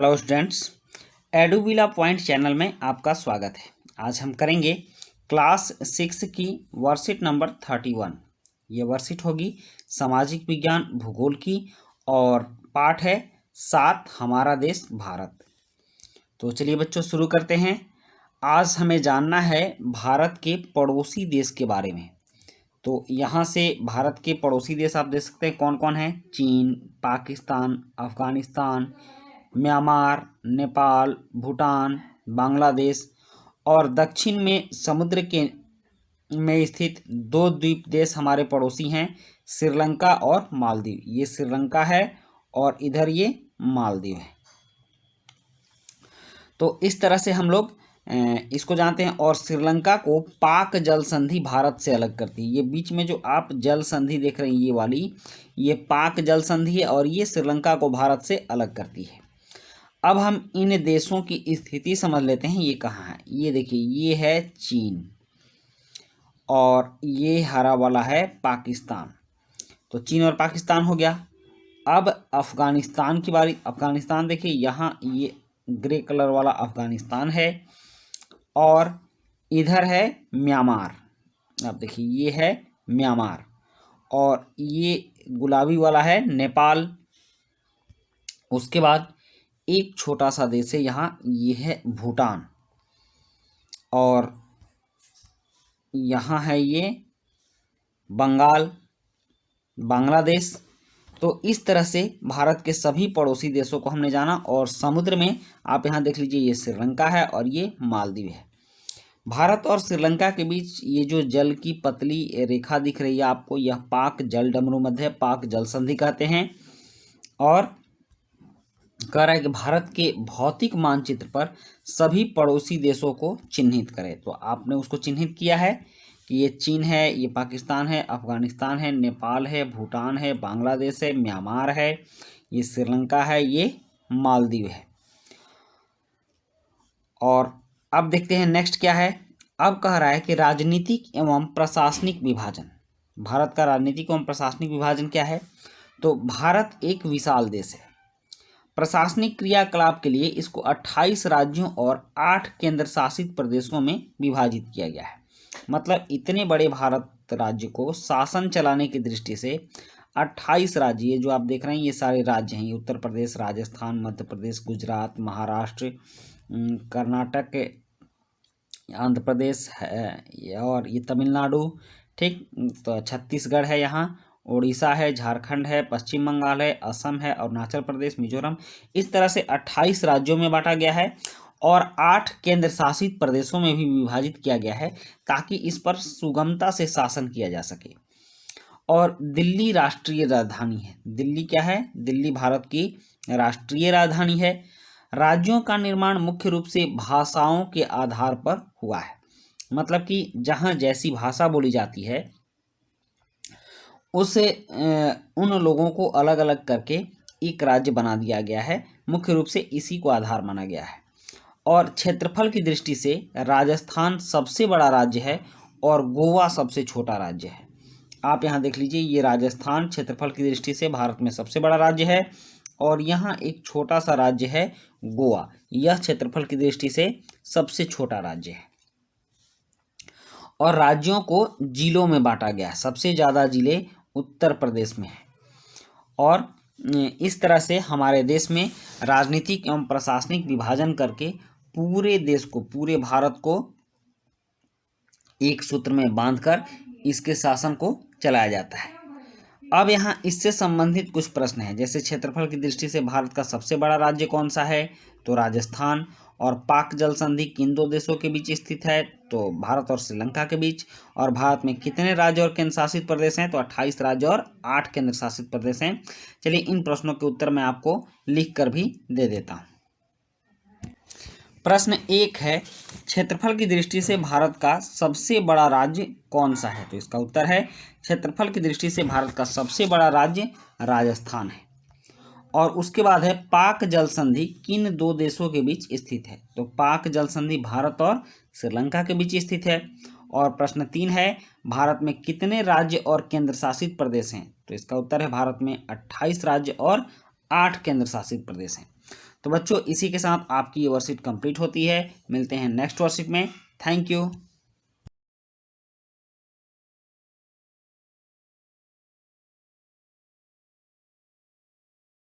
Hello students, एडुविला point channel में आपका स्वागत है। आज हम करेंगे क्लास 6 की वर्कशीट नंबर 31। ये वर्कशीट होगी सामाजिक विज्ञान भूगोल की और पाठ है 7 हमारा देश भारत। तो चलिए बच्चों शुरू करते हैं। आज हमें जानना है भारत के पड़ोसी देश के बारे में। तो यहाँ से भारत के पड़ोसी देश आप देख सकते हैं कौन कौन है। चीन, पाकिस्तान, अफगानिस्तान, म्यांमार, नेपाल, भूटान, बांग्लादेश और दक्षिण में समुद्र के में स्थित दो द्वीप देश हमारे पड़ोसी हैं, श्रीलंका और मालदीव। ये श्रीलंका है और इधर ये मालदीव है। तो इस तरह से हम लोग इसको जानते हैं। और श्रीलंका को पाक जल संधि भारत से अलग करती है। ये बीच में जो आप जल संधि देख रहे हैं ये वाली, ये पाक जल संधि है और ये श्रीलंका को भारत से अलग करती है। अब हम इन देशों की स्थिति समझ लेते हैं। ये कहाँ है, ये देखिए, ये है चीन और ये हरा वाला है पाकिस्तान। तो चीन और पाकिस्तान हो गया। अब अफगानिस्तान की बारी। अफगानिस्तान देखिए, यहाँ ये ग्रे कलर वाला अफगानिस्तान है और इधर है म्यांमार। अब देखिए, ये है म्यांमार और ये गुलाबी वाला है नेपाल। उसके बाद एक छोटा सा देश है यहाँ, ये है भूटान और यहाँ है ये बंगाल, बांग्लादेश। तो इस तरह से भारत के सभी पड़ोसी देशों को हमने जाना। और समुद्र में आप यहाँ देख लीजिए, ये श्रीलंका है और ये मालदीव है। भारत और श्रीलंका के बीच ये जो जल की पतली रेखा दिख रही है आपको, यह पाक जल डमरू मध्य पाक जल संधि कहते हैं। और कह रहा है कि भारत के भौतिक मानचित्र पर सभी पड़ोसी देशों को चिन्हित करें। तो आपने उसको चिन्हित किया है कि ये चीन है, ये पाकिस्तान है, अफगानिस्तान है, नेपाल है, भूटान है, बांग्लादेश है, म्यांमार है, ये श्रीलंका है, ये मालदीव है। और अब देखते हैं नेक्स्ट क्या है। अब कह रहा है कि राजनीतिक एवं प्रशासनिक विभाजन। भारत का राजनीतिक एवं प्रशासनिक विभाजन क्या है। तो भारत एक विशाल देश है। प्रशासनिक क्रियाकलाप के लिए इसको 28 राज्यों और 8 केंद्र शासित प्रदेशों में विभाजित किया गया है। मतलब इतने बड़े भारत राज्य को शासन चलाने की दृष्टि से 28 राज्य, ये जो आप देख रहे हैं ये सारे राज्य हैं। ये उत्तर प्रदेश, राजस्थान, मध्य प्रदेश, गुजरात, महाराष्ट्र, कर्नाटक, आंध्र प्रदेश है और ये तमिलनाडु, ठीक, तो छत्तीसगढ़ है, यहाँ उड़ीसा है, झारखंड है, पश्चिम बंगाल है, असम है, अरुणाचल प्रदेश, मिजोरम। इस तरह से 28 राज्यों में बांटा गया है और 8 केंद्र शासित प्रदेशों में भी विभाजित किया गया है ताकि इस पर सुगमता से शासन किया जा सके। और दिल्ली राष्ट्रीय राजधानी है। दिल्ली क्या है, दिल्ली भारत की राष्ट्रीय राजधानी है। राज्यों का निर्माण मुख्य रूप से भाषाओं के आधार पर हुआ है। मतलब कि जहाँ जैसी भाषा बोली जाती है उसे उन लोगों को अलग अलग करके एक राज्य बना दिया गया है। मुख्य रूप से इसी को आधार माना गया है। और क्षेत्रफल की दृष्टि से राजस्थान सबसे बड़ा राज्य है और गोवा सबसे छोटा राज्य है। आप यहाँ देख लीजिए, ये राजस्थान क्षेत्रफल की दृष्टि से भारत में सबसे बड़ा राज्य है और यहाँ एक छोटा सा राज्य है गोवा, यह क्षेत्रफल की दृष्टि से सबसे छोटा राज्य है। और राज्यों को जिलों में बांटा गया है। सबसे ज़्यादा जिले उत्तर प्रदेश में है। और इस तरह से हमारे देश में राजनीतिक एवं प्रशासनिक विभाजन करके पूरे देश को, पूरे भारत को एक सूत्र में बांधकर इसके शासन को चलाया जाता है। अब यहाँ इससे संबंधित कुछ प्रश्न हैं। जैसे क्षेत्रफल की दृष्टि से भारत का सबसे बड़ा राज्य कौन सा है, तो राजस्थान। और पाक जल संधि किन दो देशों के बीच स्थित है, तो भारत और श्रीलंका के बीच। और भारत में कितने राज्य और केंद्र शासित प्रदेश हैं, तो 28 राज्य और 8 केंद्र शासित प्रदेश हैं। चलिए इन प्रश्नों के उत्तर मैं आपको लिख कर भी दे देता हूँ। प्रश्न 1 है, क्षेत्रफल की दृष्टि से भारत का सबसे बड़ा राज्य कौन सा है। तो इसका उत्तर है, क्षेत्रफल की दृष्टि से भारत का सबसे बड़ा राज्य राजस्थान है। और उसके बाद है, पाक जल संधि किन दो देशों के बीच स्थित है। तो पाक जल संधि भारत और श्रीलंका के बीच स्थित है। और प्रश्न 3 है, भारत में कितने राज्य और केंद्र शासित प्रदेश हैं। तो इसका उत्तर है, भारत में 28 राज्य और 8 केंद्र शासित प्रदेश हैं। तो बच्चों इसी के साथ आपकी ये वर्कशीट कंप्लीट होती है। मिलते हैं नेक्स्ट वर्कशीट में। Thank you.